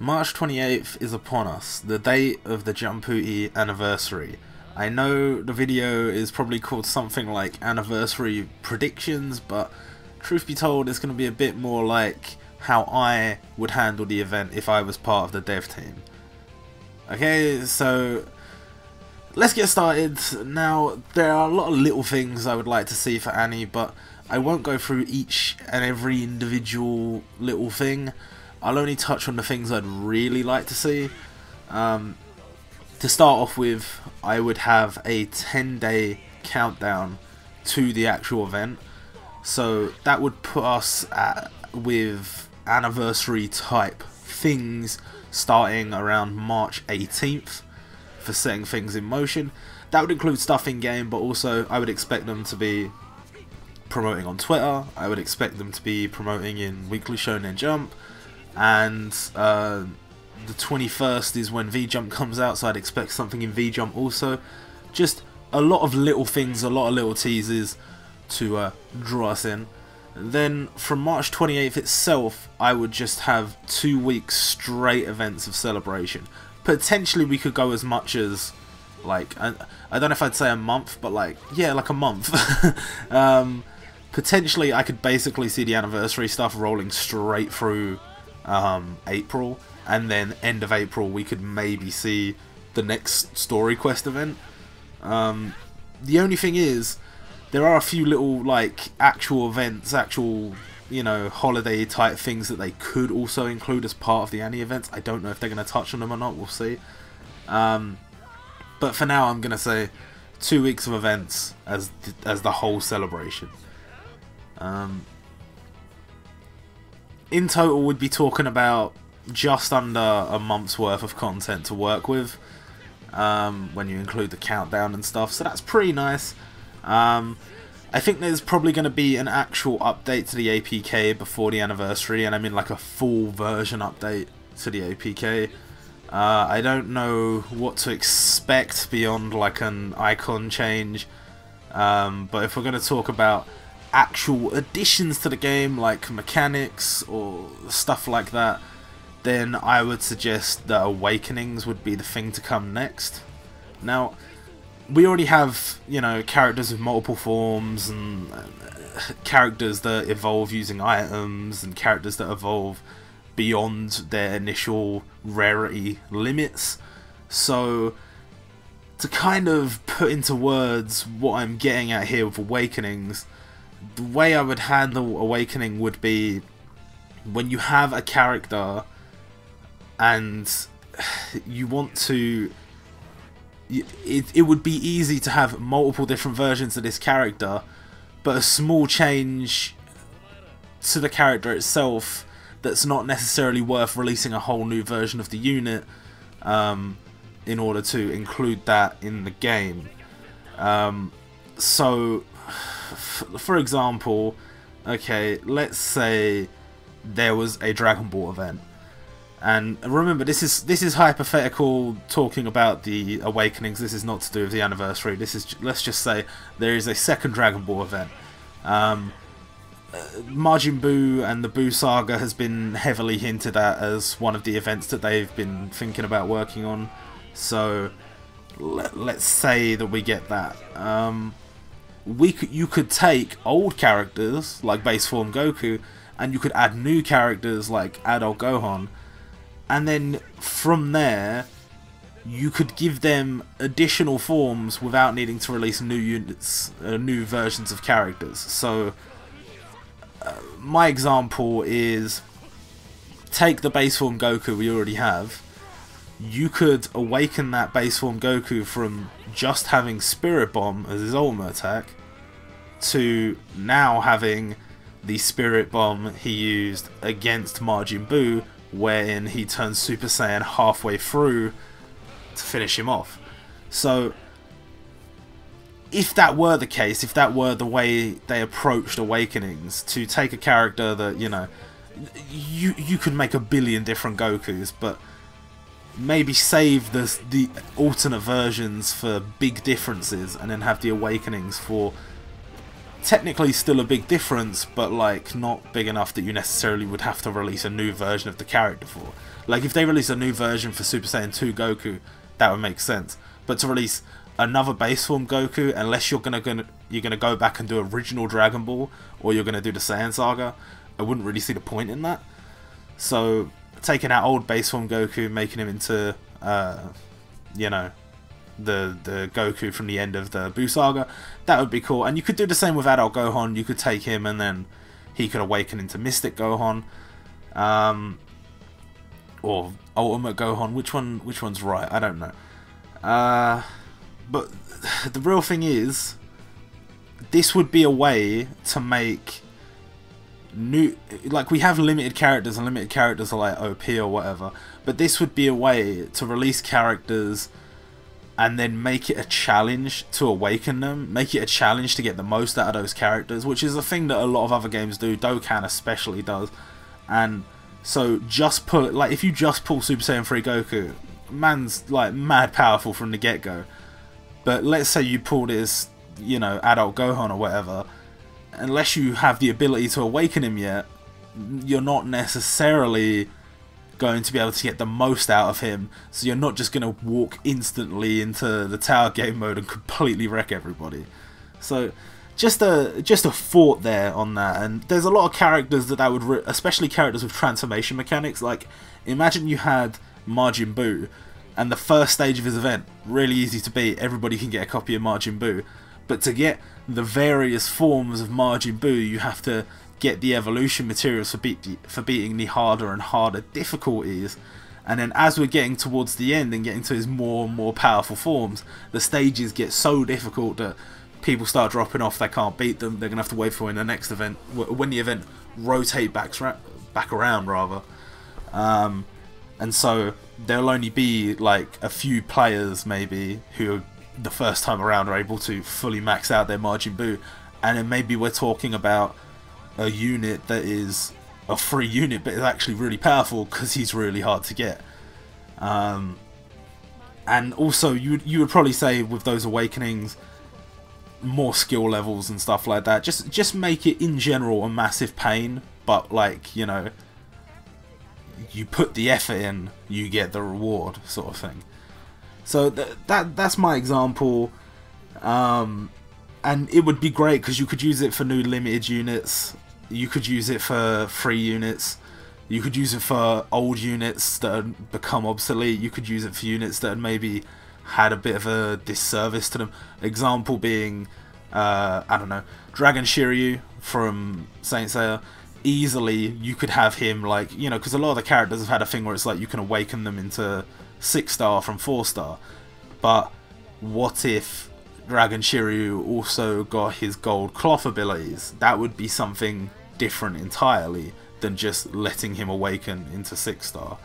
March 28th is upon us, the date of the Jumputi anniversary. I know the video is probably called something like Anniversary Predictions, but truth be told, it's going to be a bit more like how I would handle the event if I was part of the dev team. Okay, so let's get started. Now, there are a lot of little things I would like to see for Annie, but I won't go through each and every individual little thing. I'll only touch on the things I'd really like to see. To start off with, I would have a 10-day countdown to the actual event. So that would put us with anniversary type things starting around March 18th for setting things in motion. That would include stuff in game, but also I would expect them to be promoting on Twitter. I would expect them to be promoting in Weekly Shonen Jump. And the 21st is when V-Jump comes out, so I'd expect something in V-Jump also. Just a lot of little things, a lot of little teasers to draw us in. Then from March 28th itself, I would just have 2 weeks straight events of celebration. Potentially we could go as much as, like, I don't know if I'd say a month, but like, yeah, like a month. Potentially I could basically see the anniversary stuff rolling straight through April, and then end of April we could maybe see the next story quest event. The only thing is, there are a few little like actual events, actual, you know, holiday type things that they could also include as part of the Annie events. I don't know if they're going to touch on them or not, we'll see. But for now I'm going to say 2 weeks of events as the whole celebration. In total, we'd be talking about just under a month's worth of content to work with, when you include the countdown and stuff, so that's pretty nice. I think there's probably going to be an actual update to the APK before the anniversary, and I mean like a full version update to the APK. I don't know what to expect beyond like an icon change, but if we're going to talk about actual additions to the game, like mechanics or stuff like that, then I would suggest that Awakenings would be the thing to come next. Now, we already have, you know, characters with multiple forms, and characters that evolve using items, and characters that evolve beyond their initial rarity limits. So, to kind of put into words what I'm getting at here with Awakenings, the way I would handle Awakening would be when you have a character and you want to... It would be easy to have multiple different versions of this character, but a small change to the character itself that's not necessarily worth releasing a whole new version of the unit in order to include that in the game. So, for example, okay, let's say there was a Dragon Ball event, and remember, this is hypothetical, talking about the Awakenings. This is not to do with the anniversary. This is, let's just say there is a second Dragon Ball event. Majin Buu and the Buu Saga has been heavily hinted at as one of the events that they've been thinking about working on. So let's say that we get that. You could take old characters like base form Goku, and you could add new characters like Adult Gohan, and then from there you could give them additional forms without needing to release new units, new versions of characters. So my example is, take the base form Goku we already have. You could awaken that base form Goku from just having Spirit Bomb as his ultimate attack to now having the Spirit Bomb he used against Majin Buu, wherein he turns Super Saiyan halfway through to finish him off. So if that were the case, if that were the way they approached Awakenings, to take a character that, you know, you could make a billion different Gokus, but maybe save the alternate versions for big differences, and then have the Awakenings for technically still a big difference, but like not big enough that you necessarily would have to release a new version of the character for. Like if they release a new version for Super Saiyan 2 Goku, that would make sense. But to release another base form Goku, unless you're gonna go back and do original Dragon Ball, or you're gonna do the Saiyan Saga, I wouldn't really see the point in that. So taking out old base form Goku, making him into you know, the Goku from the end of the Buu Saga, that would be cool. And you could do the same with Adult Gohan. You could take him and then he could awaken into Mystic Gohan, or Ultimate Gohan. Which one's right? I don't know. But the real thing is, this would be a way to make new, like we have limited characters and limited characters are like OP or whatever, but this would be a way to release characters and then make it a challenge to awaken them, make it a challenge to get the most out of those characters, which is a thing that a lot of other games do. Dokkan especially does. And so just pull, like if you just pull Super Saiyan 3 Goku, man's like mad powerful from the get-go. But let's say you pull this, you know, Adult Gohan or whatever, unless you have the ability to awaken him yet, you're not necessarily going to be able to get the most out of him. So you're not just going to walk instantly into the tower game mode and completely wreck everybody. So just a thought there on that. And there's a lot of characters that would, especially characters with transformation mechanics. Like imagine you had Majin Buu, and the first stage of his event, really easy to beat, everybody can get a copy of Majin Buu. But to get the various forms of Majin Buu, you have to get the evolution materials for beating the harder and harder difficulties. And then as we're getting towards the end and getting to his more and more powerful forms, the stages get so difficult that people start dropping off, they can't beat them, they're going to have to wait for in the next event, when the event rotate back around rather. And so there'll only be like a few players maybe who the first time around are able to fully max out their Majin Buu, and then maybe we're talking about a unit that is a free unit but is actually really powerful because he's really hard to get. And also you would probably say with those awakenings, more skill levels and stuff like that, just make it in general a massive pain, but like, you know, you put the effort in, you get the reward, sort of thing. So that's my example, and it would be great because you could use it for new limited units, you could use it for free units, you could use it for old units that had become obsolete, you could use it for units that had maybe had a bit of a disservice to them. Example being, I don't know, Dragon Shiryu from Saint Seiya. Easily you could have him, like, you know, because a lot of the characters have had a thing where it's like you can awaken them into 6-star from 4-star, but what if Dragon Shiryu also got his gold cloth abilities? That would be something different entirely than just letting him awaken into 6-star.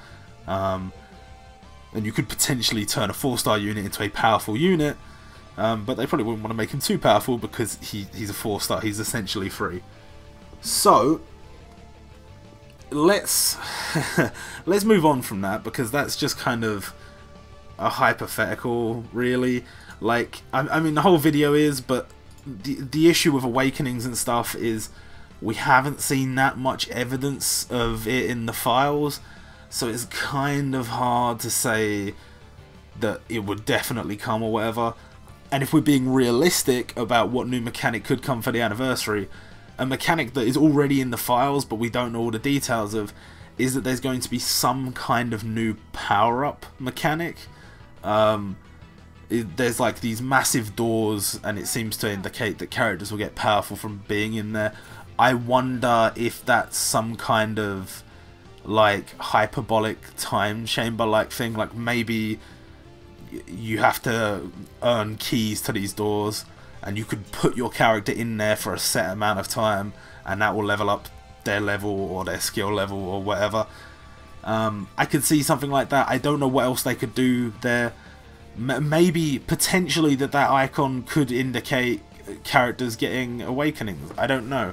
And you could potentially turn a 4-star unit into a powerful unit, but they probably wouldn't want to make him too powerful because he's a 4-star, he's essentially free. So let's move on from that, because that's just kind of a hypothetical, really. Like, I mean, the whole video is, but the issue with awakenings and stuff is we haven't seen that much evidence of it in the files, so it's kind of hard to say that it would definitely come or whatever. And if we're being realistic about what new mechanic could come for the anniversary, a mechanic that is already in the files but we don't know all the details of is that there's going to be some kind of new power-up mechanic. There's like these massive doors, and it seems to indicate that characters will get powerful from being in there. I wonder if that's some kind of like hyperbolic time chamber like thing, like maybe you have to earn keys to these doors and you could put your character in there for a set amount of time and that will level up their level or their skill level or whatever. I could see something like that. I don't know what else they could do there. Maybe potentially that icon could indicate characters getting awakenings. I don't know.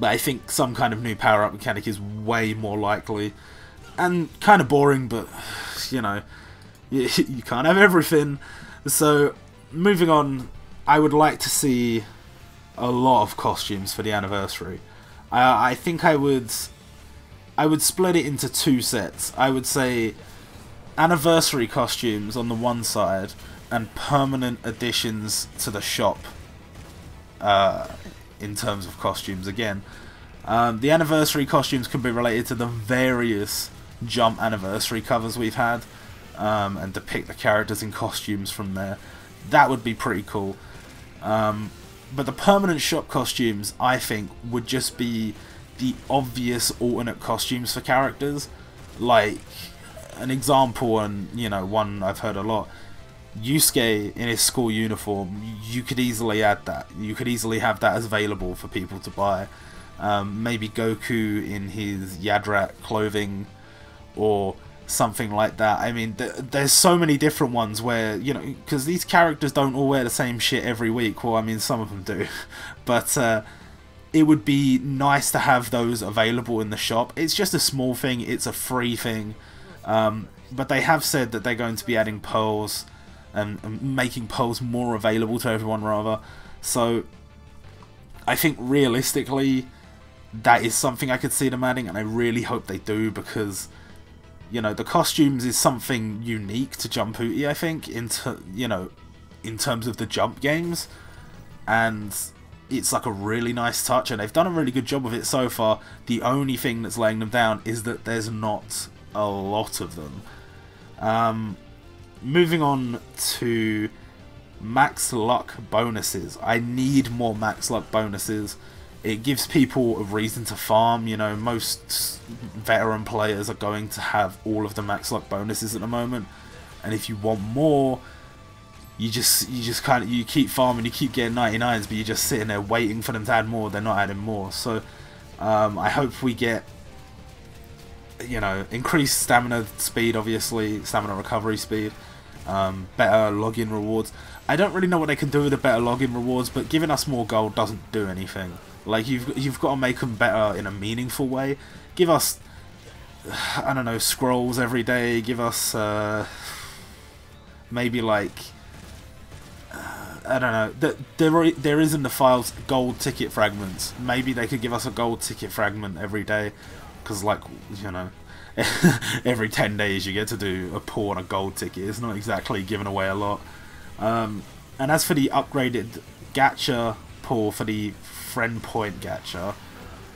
But I think some kind of new power-up mechanic is way more likely. And kind of boring, but, you know, you can't have everything. So, moving on, I would like to see a lot of costumes for the anniversary. I think I would split it into 2 sets. I would say anniversary costumes on the one side and permanent additions to the shop in terms of costumes again. The anniversary costumes can be related to the various Jump anniversary covers we've had, and depict the characters in costumes from there. That would be pretty cool. But the permanent shop costumes, I think, would just be the obvious alternate costumes for characters. Like, an example, and you know, one I've heard a lot, Yusuke in his school uniform, you could easily add that. You could easily have that as available for people to buy. Maybe Goku in his Yadrat clothing, or something like that. I mean, there's so many different ones where, you know, because these characters don't all wear the same shit every week. Well, I mean, some of them do. But it would be nice to have those available in the shop. It's just a small thing. It's a free thing. But they have said that they're going to be adding pearls and making pearls more available to everyone, rather. So I think realistically that is something I could see them adding, and I really hope they do, because, you know, the costumes is something unique to Jumputi, I think, in terms of the Jump games, and it's like a really nice touch, and they've done a really good job of it so far. The only thing that's laying them down is that there's not a lot of them. Moving on to max luck bonuses. I need more max luck bonuses. It gives people a reason to farm. You know, most veteran players are going to have all of the max luck bonuses at the moment, and if you want more, you just kind of, you keep farming, you keep getting 99s, but you're just sitting there waiting for them to add more. They're not adding more. So I hope we get, you know, increased stamina speed, obviously, stamina recovery speed, better login rewards. I don't really know what they can do with the better login rewards, but giving us more gold doesn't do anything. Like, you've got to make them better in a meaningful way. Give us, I don't know, scrolls every day. Give us maybe like, I don't know. There is in the files gold ticket fragments. Maybe they could give us a gold ticket fragment every day, because, like, you know, every 10 days you get to do a pull on a gold ticket. It's not exactly giving away a lot. And as for the upgraded gacha pull for the friend point gacha,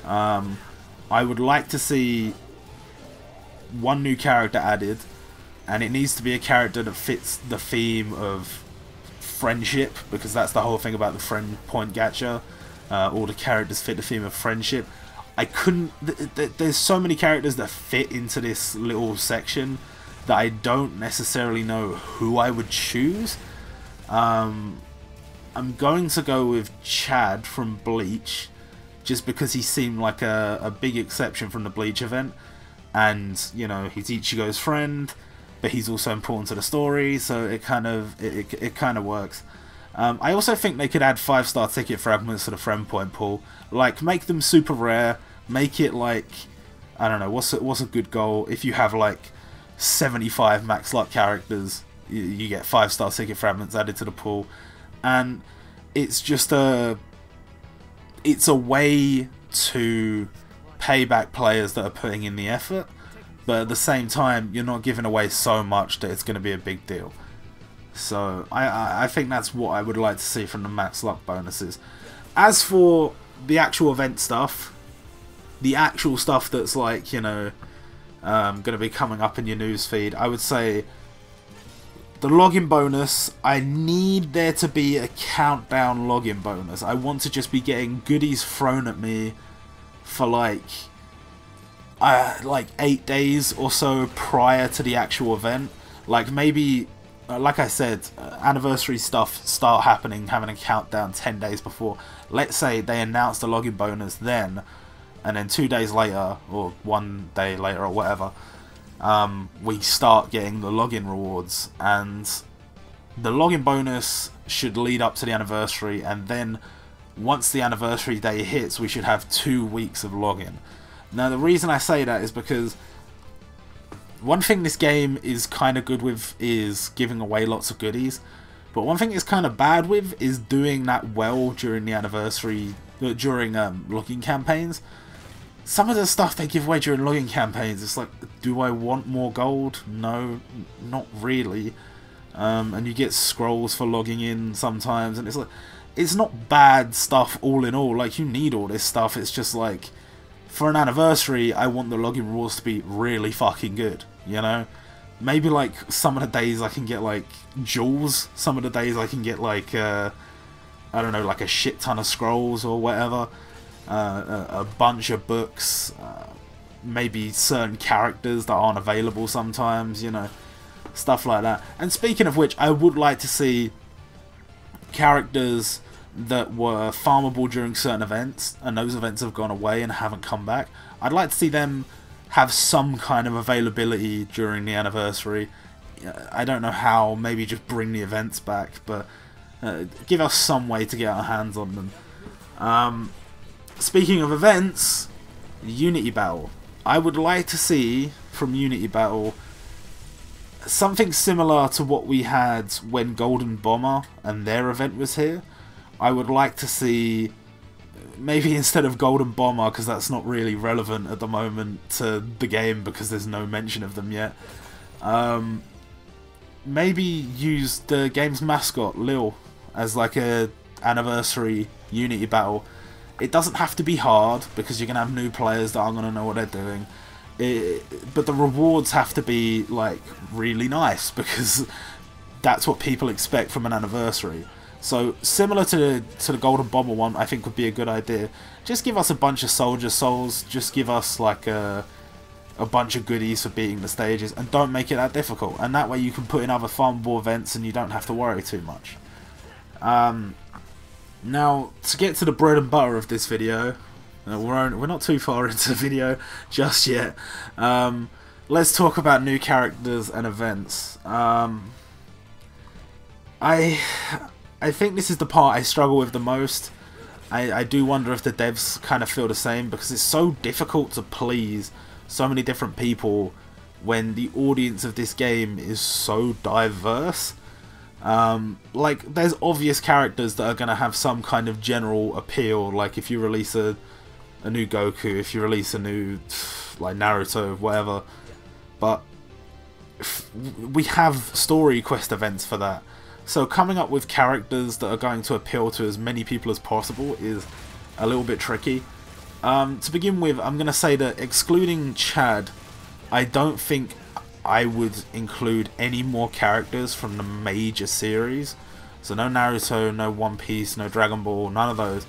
I would like to see one new character added, and it needs to be a character that fits the theme of friendship, because that's the whole thing about the friend point gacha. All the characters fit the theme of friendship. I couldn't. There's so many characters that fit into this little section that I don't necessarily know who I would choose. I'm going to go with Chad from Bleach, just because he seemed like a big exception from the Bleach event, and, you know, he's Ichigo's friend, but he's also important to the story, so it kind of works. I also think they could add 5-star ticket fragments to the friend point pool, like make them super rare, make it like, I don't know, what's a good goal? If you have like 75 max luck characters, you get 5-star ticket fragments added to the pool, and it's just it's a way to pay back players that are putting in the effort, but at the same time you're not giving away so much that it's going to be a big deal. So I think that's what I would like to see from the max luck bonuses. As for the actual event stuff, the actual stuff that's, like, you know, going to be coming up in your news feed, I would say the login bonus, I need there to be a countdown login bonus. I want to just be getting goodies thrown at me for like 8 days or so prior to the actual event. Like, maybe, like I said, anniversary stuff start having a countdown 10 days before. Let's say they announce the login bonus then, and then 2 days later, or 1 day later, or whatever, we start getting the login rewards, and the login bonus should lead up to the anniversary, and then once the anniversary day hits, we should have 2 weeks of login. Now, the reason I say that is because one thing this game is kind of good with is giving away lots of goodies. But one thing it's kind of bad with is doing that well during the anniversary, during login campaigns. Some of the stuff they give away during login campaigns, it's like, do I want more gold? No, not really. And you get scrolls for logging in sometimes, and it's like, it's not bad stuff all in all. Like, you need all this stuff. It's just like, for an anniversary, I want the login rewards to be really fucking good, you know? Maybe like some of the days I can get like jewels, some of the days I can get like I don't know, like a shit ton of scrolls or whatever, a bunch of books, maybe certain characters that aren't available sometimes, you know, stuff like that. And speaking of which, I would like to see characters that were farmable during certain events, and those events have gone away and haven't come back. I'd like to see them have some kind of availability during the anniversary. I don't know how, maybe just bring the events back, but give us some way to get our hands on them. Speaking of events, Unity Battle. I would like to see from Unity Battle something similar to what we had when Golden Bomber and their event was here. I would like to see, maybe instead of Golden Bomber, because that's not really relevant at the moment to the game because there's no mention of them yet, maybe use the game's mascot, Lil, as like a anniversary Unity Battle. It doesn't have to be hard, because you're going to have new players that aren't going to know what they're doing. But the rewards have to be like really nice, because that's what people expect from an anniversary. So similar to the Golden Bomber one, I think would be a good idea. Just give us a bunch of soldier souls, just give us like a bunch of goodies for beating the stages, and don't make it that difficult. And that way you can put in other farmable events and you don't have to worry too much. Now, to get to the bread and butter of this video, we're not too far into the video just yet. Let's talk about new characters and events. I think this is the part I struggle with the most. I do wonder if the devs kind of feel the same, because it's so difficult to please so many different people when the audience of this game is so diverse. Like, there's obvious characters that are going to have some kind of general appeal, like if you release a new Goku, if you release a new, like, Naruto, whatever. But we have story quest events for that. So coming up with characters that are going to appeal to as many people as possible is a little bit tricky. To begin with, I'm going to say that excluding Chad, I don't think I would include any more characters from the major series. So no Naruto, no One Piece, no Dragon Ball, none of those.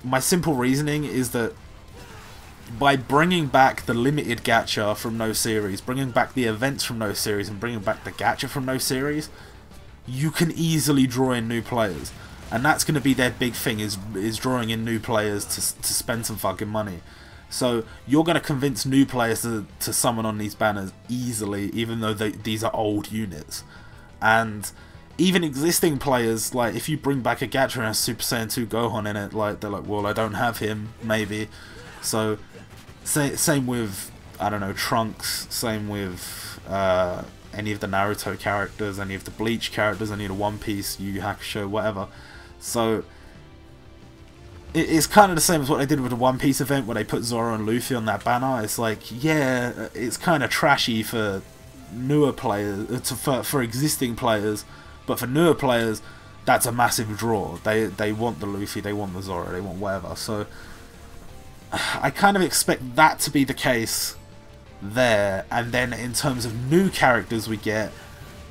My simple reasoning is that by bringing back the limited gacha from those series, bringing back the events from those series, and bringing back the gacha from those series, you can easily draw in new players. And that's going to be their big thing, is drawing in new players to spend some fucking money. So you're going to convince new players to summon on these banners easily, even though these are old units. And even existing players, like if you bring back a gacha and a Super Saiyan 2 Gohan in it, like they're like, well, I don't have him, maybe. So same with, I don't know, Trunks, same with any of the Naruto characters, any of the Bleach characters, any of the One Piece, Yu Yu Hakusho, whatever. So it's kind of the same as what they did with the One Piece event, where they put Zoro and Luffy on that banner. It's like, yeah, it's kind of trashy for newer players, for existing players, but for newer players, that's a massive draw. They want the Luffy, they want the Zoro, they want whatever. So I kind of expect that to be the case there. And then in terms of new characters, we get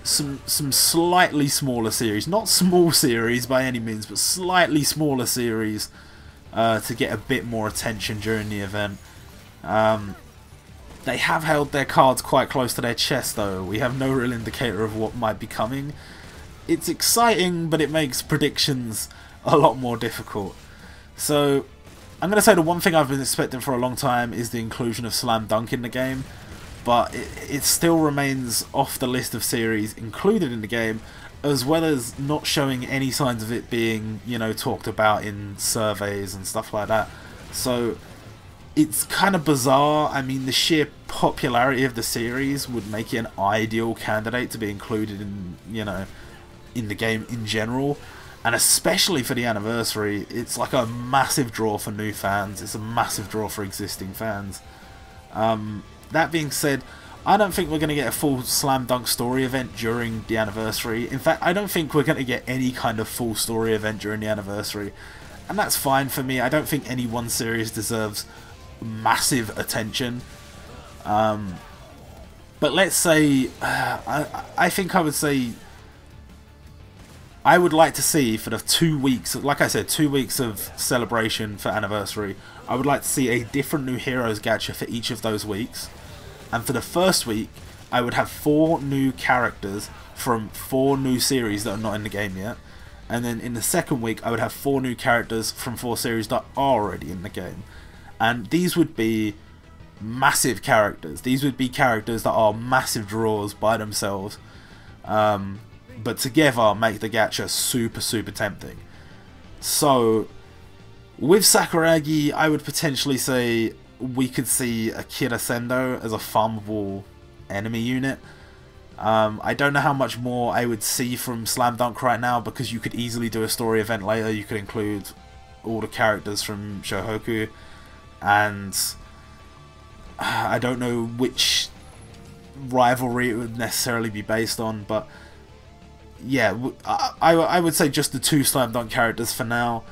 some slightly smaller series, not small series by any means, but slightly smaller series to get a bit more attention during the event. They have held their cards quite close to their chest though. We have no real indicator of what might be coming. It's exciting, but it makes predictions a lot more difficult. So I'm going to say the one thing I've been expecting for a long time is the inclusion of Slam Dunk in the game, but it still remains off the list of series included in the game, as well as not showing any signs of it being, you know, talked about in surveys and stuff like that. So it's kind of bizarre. I mean, the sheer popularity of the series would make it an ideal candidate to be included in, you know, in the game in general. And especially for the anniversary, it's like a massive draw for new fans. It's a massive draw for existing fans. That being said, I don't think we're going to get a full Slam Dunk story event during the anniversary. In fact, I don't think we're going to get any kind of full story event during the anniversary. And that's fine for me. I don't think any one series deserves massive attention. But let's say, I think I would say, I would like to see for the 2 weeks, like I said, 2 weeks of celebration for anniversary, I would like to see a different new Heroes gacha for each of those weeks. And for the first week, I would have 4 new characters from 4 new series that are not in the game yet. And then in the second week, I would have 4 new characters from 4 series that are already in the game. And these would be massive characters. These would be characters that are massive draws by themselves. But together make the gacha super, super tempting. So, with Sakuragi, I would potentially say we could see Akira Sendo as a farmable enemy unit. I don't know how much more I would see from Slam Dunk right now, because you could easily do a story event later. You could include all the characters from Shohoku, and I don't know which rivalry it would necessarily be based on, but yeah, I would say just the 2 Slam Dunk characters for now.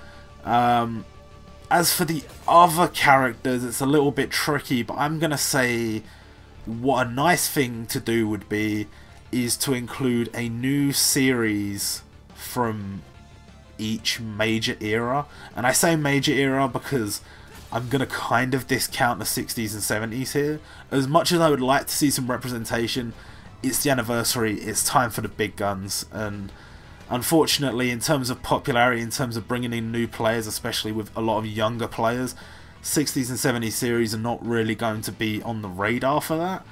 As for the other characters, it's a little bit tricky, but I'm going to say what a nice thing to do would be is to include a new series from each major era. And I say major era because I'm going to kind of discount the 60s and 70s here. As much as I would like to see some representation, it's the anniversary, it's time for the big guns. And unfortunately, in terms of popularity, in terms of bringing in new players, especially with a lot of younger players, 60s and 70s series are not really going to be on the radar for that.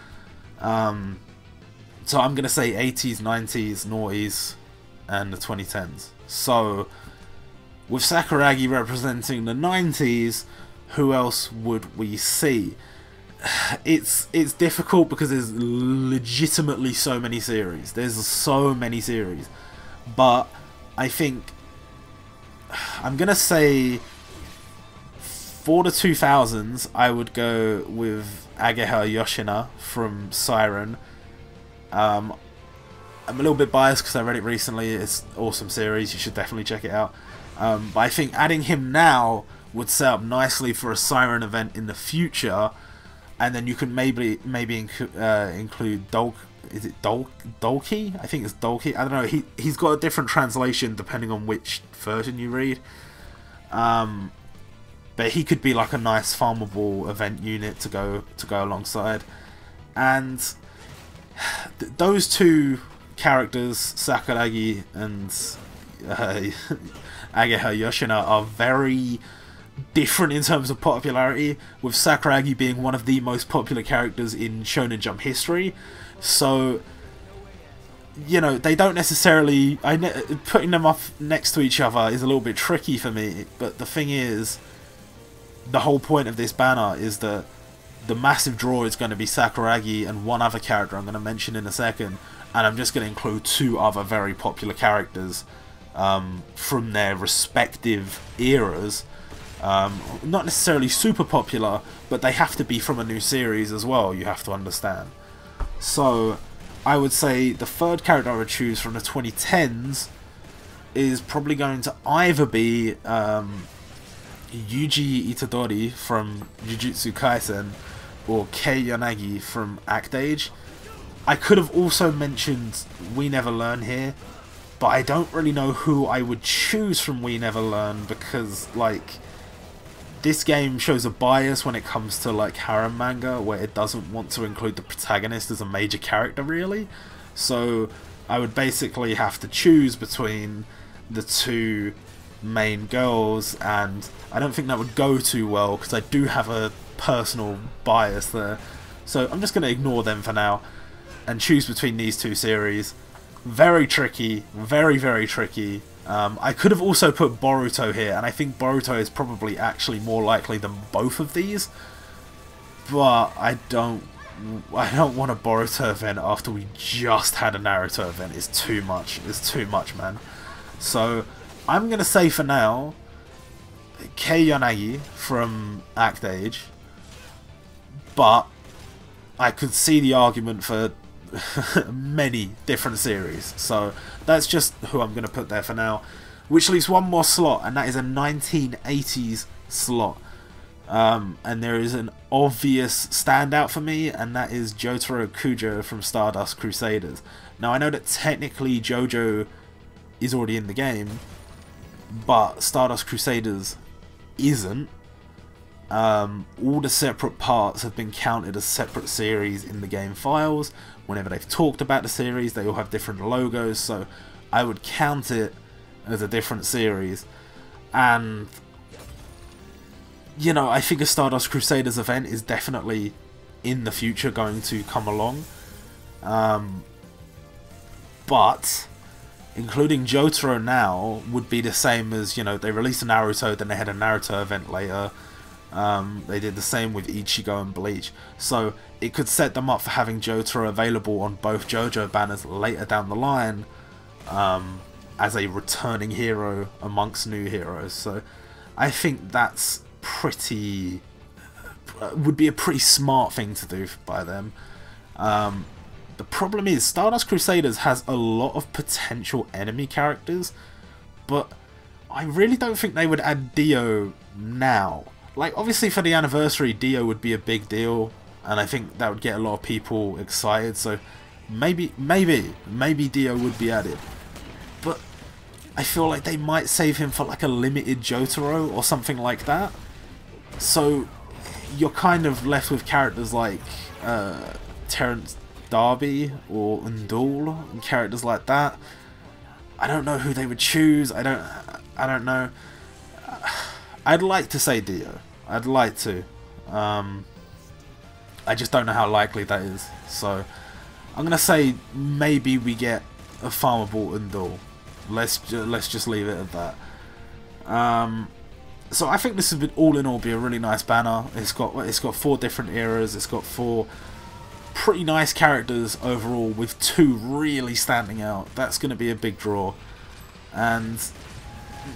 So I'm going to say 80s, 90s, noughties, and the 2010s. So, with Sakuragi representing the 90s, who else would we see? It's difficult because there's legitimately so many series. There's so many series. But I think I'm going to say for the 2000s, I would go with Ageha Yoshina from Siren. I'm a little bit biased because I read it recently. It's an awesome series. You should definitely check it out. But I think adding him now would set up nicely for a Siren event in the future. And then you can maybe include Dolk. Is it Dolki? I think it's Dolki. I don't know. He's got a different translation depending on which version you read. But he could be like a nice farmable event unit to go alongside. And those 2 characters, Sakuragi and Ageha Yoshina, are very different in terms of popularity, with Sakuragi being one of the most popular characters in Shonen Jump history. So, you know, they don't necessarily... putting them up next to each other is a little bit tricky for me, but the thing is, the whole point of this banner is that the massive draw is going to be Sakuragi and one other character I'm going to mention in a second, and I'm just going to include 2 other very popular characters from their respective eras. Not necessarily super popular, but they have to be from a new series as well, you have to understand. So, I would say the third character I would choose from the 2010s is probably going to either be Yuji Itadori from Jujutsu Kaisen or Kei Yanagi from Act Age. I could have also mentioned We Never Learn here, but I don't really know who I would choose from We Never Learn because, like, this game shows a bias when it comes to like harem manga, where it doesn't want to include the protagonist as a major character really. So I would basically have to choose between the 2 main girls, and I don't think that would go too well because I do have a personal bias there. So I'm just going to ignore them for now and choose between these 2 series. Very tricky, very, very tricky. I could have also put Boruto here, and I think Boruto is probably actually more likely than both of these, but I don't I don't want a Boruto event after we just had a Naruto event. It's too much. It's too much, man. So I'm gonna say for now, Kei Yanagi from Act Age, but I could see the argument for many different series. So that's just who I'm gonna put there for now. Which leaves one more slot, and that is a 1980s slot. And there is an obvious standout for me, and that is Jotaro Kujo from Stardust Crusaders. Now I know that technically JoJo is already in the game, but Stardust Crusaders isn't. All the separate parts have been counted as separate series in the game files. Whenever they've talked about the series, they all have different logos, so I would count it as a different series. And you know, I think a Stardust Crusaders event is definitely in the future going to come along. But including Jotaro now would be the same as, you know, they released a Naruto, then they had a Naruto event later. They did the same with Ichigo and Bleach. So it could set them up for having Jotaro available on both JoJo banners later down the line, as a returning hero amongst new heroes. So I think that's would be a pretty smart thing to do by them. The problem is Stardust Crusaders has a lot of potential enemy characters, but I really don't think they would add Dio now. Like, obviously for the anniversary, Dio would be a big deal, and I think that would get a lot of people excited, so maybe Dio would be added. But I feel like they might save him for like a limited Jotaro or something like that. So you're kind of left with characters like Terrence Darby or Undul and characters like that. I don't know who they would choose. I don't know. I'd like to say Dio. I'd like to. I just don't know how likely that is. So I'm gonna say maybe we get a farmable Undul. Let's just leave it at that. So I think this would all in all be a really nice banner. It's got 4 different eras. It's got 4 pretty nice characters overall, with 2 really standing out. That's going to be a big draw, and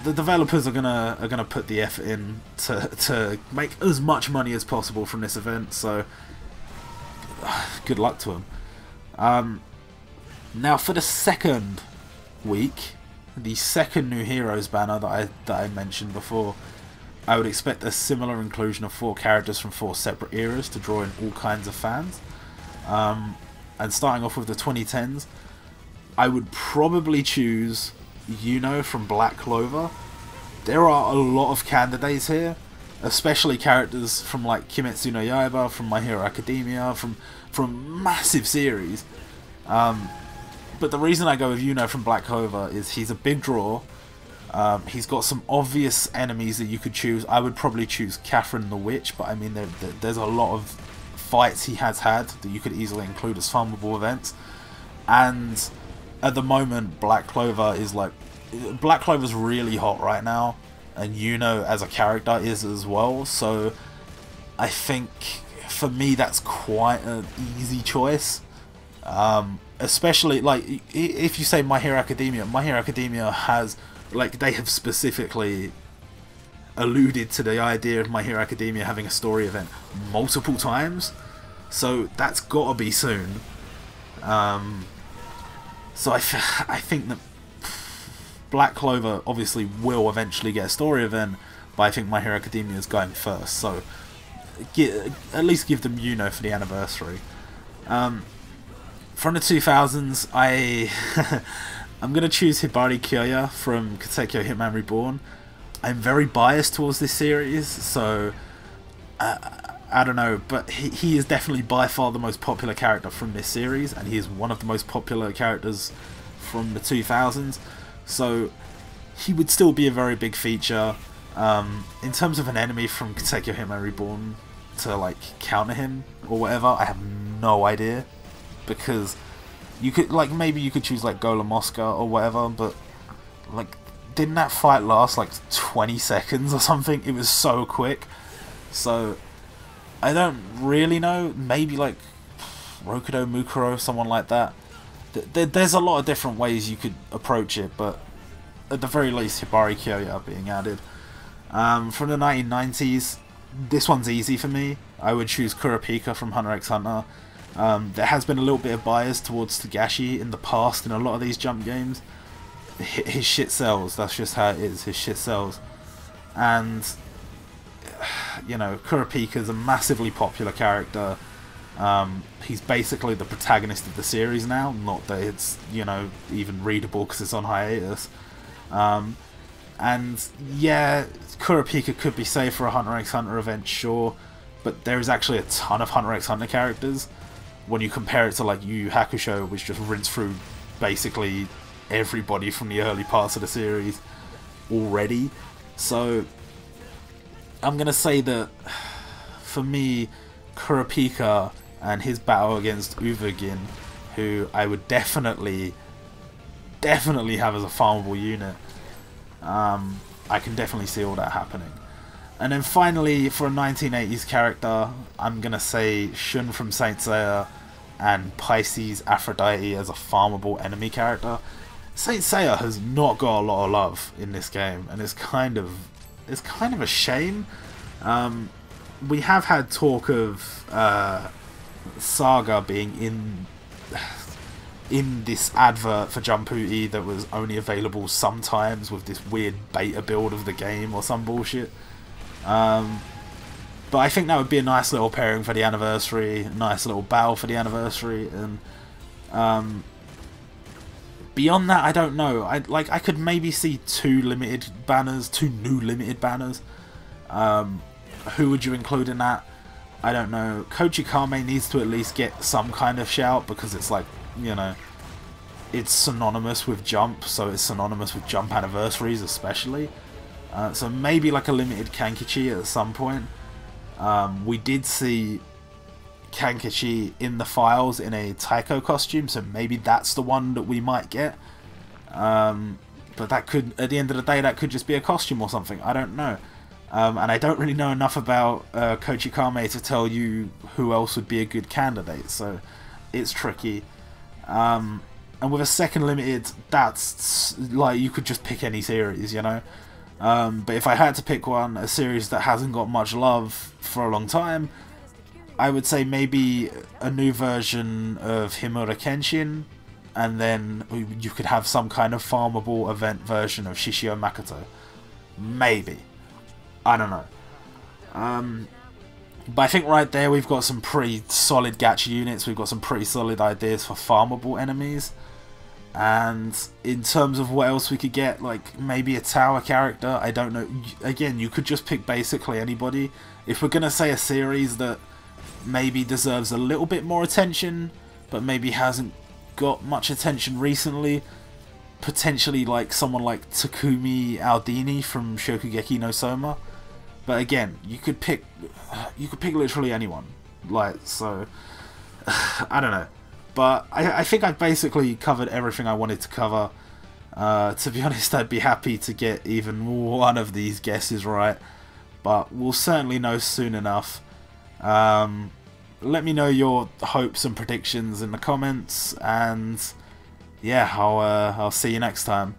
the developers are gonna put the effort in to make as much money as possible from this event. So good luck to them. Now for the second week, the second New Heroes banner that I mentioned before, I would expect a similar inclusion of 4 characters from 4 separate eras to draw in all kinds of fans. And starting off with the 2010s, I would probably choose Yuno from Black Clover. There are a lot of candidates here, especially characters from like Kimetsu no Yaiba, from My Hero Academia, from massive series. But the reason I go with Yuno from Black Clover is he's a big draw. He's got some obvious enemies that you could choose. I would probably choose Catherine the Witch, but I mean there's a lot of fights he has had that you could easily include as farmable events. And at the moment, Black Clover's really hot right now, and Yuno as a character is as well. So I think for me that's quite an easy choice. Especially like if you say My Hero Academia has, like, they have specifically alluded to the idea of My Hero Academia having a story event multiple times, so that's gotta be soon. So I think that Black Clover obviously will eventually get a story event, but I think My Hero Academia is going first, so at least give them Yuno for the anniversary. From the 2000s, I'm going to choose Hibari Kyoya from Katekyo Hitman Reborn. I'm very biased towards this series, so I don't know, but he is definitely by far the most popular character from this series, and he is one of the most popular characters from the 2000s, so he would still be a very big feature. In terms of an enemy from Katekyo Hitman Reborn to like counter him or whatever, I have no idea, because you could, like, maybe you could choose like Golem Oscar or whatever, but like, didn't that fight last like 20 seconds or something? It was so quick. So I don't really know. Maybe like Rokudo Mukuro, someone like that. There's a lot of different ways you could approach it, but at the very least, Hibari Kyoya being added. From the 1990s, this one's easy for me. I would choose Kurapika from Hunter x Hunter. There has been a little bit of bias towards Togashi in the past in a lot of these Jump games. His shit sells, that's just how it is, his shit sells. And, you know, Kurapika's a massively popular character. He's basically the protagonist of the series now, not that it's, you know, even readable because it's on hiatus. And yeah, Kurapika could be saved for a Hunter x Hunter event, sure, but there is actually a ton of Hunter x Hunter characters when you compare it to like Yu Yu Hakusho, which just rinsed through basically everybody from the early parts of the series already. So I'm gonna say that for me, Kurapika and his battle against Uvagin, who I would definitely have as a farmable unit, I can definitely see all that happening. And then finally, for a 1980s character, I'm gonna say Shun from Saint Seiya and Pisces Aphrodite as a farmable enemy character. Saint Seiya has not got a lot of love in this game, and it's kind of a shame. We have had talk of Saga being in this advert for Jumputi that was only available sometimes with this weird beta build of the game or some bullshit. But I think that would be a nice little pairing for the anniversary, a nice little battle for the anniversary, and beyond that, I don't know. I could maybe see two new limited banners. Who would you include in that? I don't know. Kochi Kame needs to at least get some kind of shout, because it's like, you know, it's synonymous with Jump, so it's synonymous with Jump anniversaries especially. So maybe like a limited Kankichi at some point. We did see Kankichi in the files in a Taiko costume, so maybe that's the one that we might get. But that could, at the end of the day, that could just be a costume or something. I don't know. And I don't really know enough about Kochi Kame to tell you who else would be a good candidate, so it's tricky. And with a second limited, that's like, you could just pick any series, you know? But if I had to pick one, a series that hasn't got much love for a long time, I would say maybe a new version of Himura Kenshin, and then you could have some kind of farmable event version of Shishio Makoto. Maybe. I don't know. But I think right there we've got some pretty solid gacha units, we've got some pretty solid ideas for farmable enemies. And in terms of what else we could get, like maybe a tower character, I don't know. Again, you could just pick basically anybody. If we're going to say a series that maybe deserves a little bit more attention, but maybe hasn't got much attention recently, potentially like someone like Takumi Aldini from Shokugeki no Soma. But again, you could pick literally anyone. Like, so I don't know. But I think I've basically covered everything I wanted to cover. To be honest, I'd be happy to get even one of these guesses right, but we'll certainly know soon enough. Let me know your hopes and predictions in the comments, and yeah, I'll see you next time.